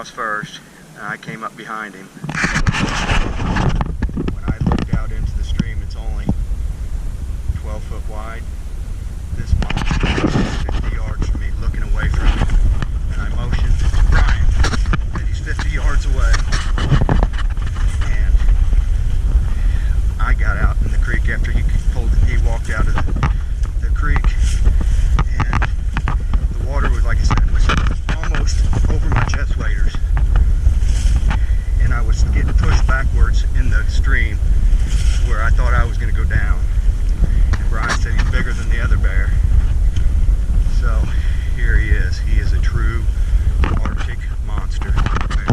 across first, and I came up behind him. When I looked out into the stream, it's only 12 foot wide. This monster was 50 yards from me, looking away from me. And I motioned to Brian that he's 50 yards away. And I got out in the creek after he walked out of the creek. And the water was, like I said, was almost over my chest waders. And I was getting pushed backwards in the stream where I thought I was going to go down. And Brian said he's bigger than the other bear. So here he is. He is a true Arctic monster bear.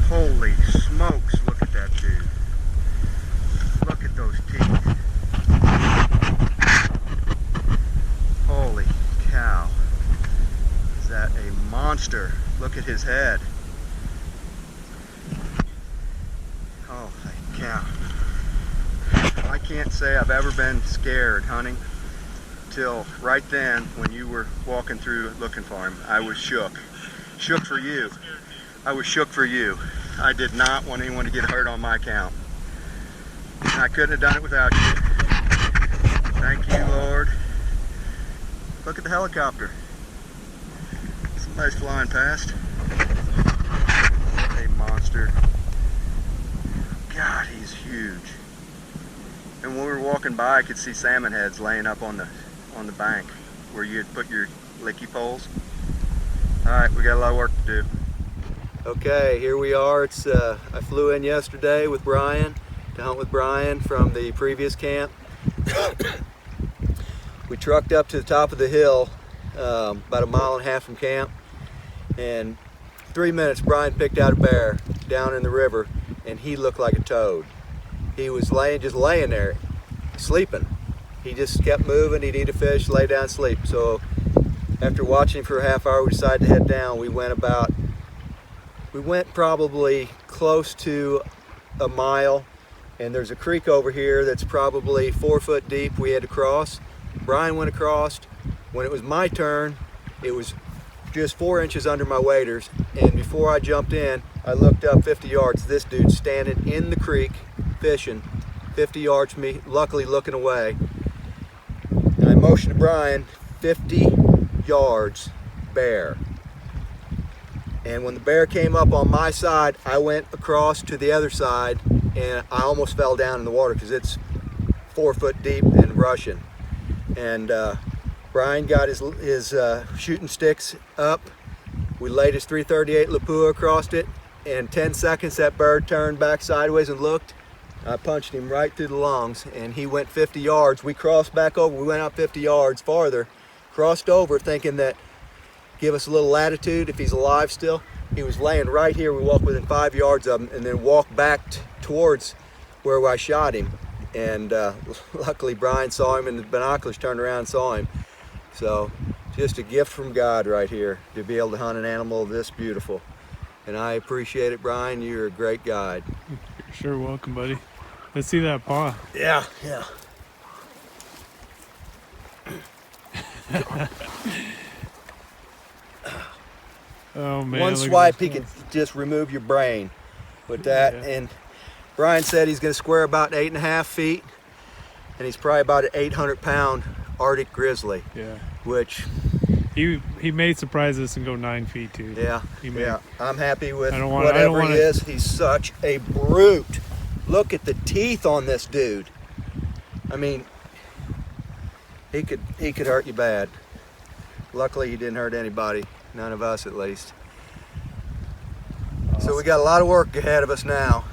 Holy smokes, look at that dude. Look at those teeth. Holy cow. Is that a monster? Look at his head. Holy cow. I can't say I've ever been scared hunting till right then when you were walking through looking for him. I was shook. Shook for you. I was shook for you. I did not want anyone to get hurt on my account. And I couldn't have done it without you. Thank you, Lord. Look at the helicopter. Somebody's flying past. What a monster. God, he's huge. And when we were walking by, I could see salmon heads laying up on the bank where you had put your licky poles. All right, we got a lot of work to do. Okay, here we are. I flew in yesterday with Brian to hunt with Brian from the previous camp. We trucked up to the top of the hill, about 1.5 miles from camp, and 3 minutes Brian picked out a bear down in the river, and he looked like a toad. He was just laying there, sleeping. He just kept moving. He'd eat a fish, lay down, sleep. So after watching for a half hour, we decided to head down. We went probably close to 1 mile, and there's a creek over here that's probably 4 foot deep we had to cross. Brian went across. When it was my turn, it was just 4 inches under my waders, and before I jumped in, I looked up 50 yards. This dude's standing in the creek fishing 50 yards from me, luckily looking away. And I motioned to Brian, 50 yards, bear. And when the bear came up on my side, I went across to the other side, and I almost fell down in the water because it's 4 foot deep and rushing. And Brian got his shooting sticks up. We laid his .338 Lapua across it. In 10 seconds, that bird turned back sideways and looked. I punched him right through the lungs, and he went 50 yards. We crossed back over. We went out 50 yards farther, crossed over thinking that give us a little latitude if he's alive still. He was laying right here. We walked within 5 yards of him and then walked back towards where I shot him. And luckily Brian saw him, and the binoculars turned around and saw him. So just a gift from God right here to be able to hunt an animal this beautiful. And I appreciate it, Brian. You're a great guide. You're sure welcome, buddy. Let's see that paw. Yeah. Oh man! One swipe, he can just remove your brain with that. Yeah. And Brian said he's going to square about 8.5 feet, and he's probably about an 800-pound Arctic Grizzly. Yeah. Which he may surprise us and go 9 feet too. Yeah. Yeah. I'm happy with whatever he is. He's such a brute. Look at the teeth on this dude. I mean, he could hurt you bad. Luckily, he didn't hurt anybody. None of us, at least. Awesome. So we got a lot of work ahead of us now.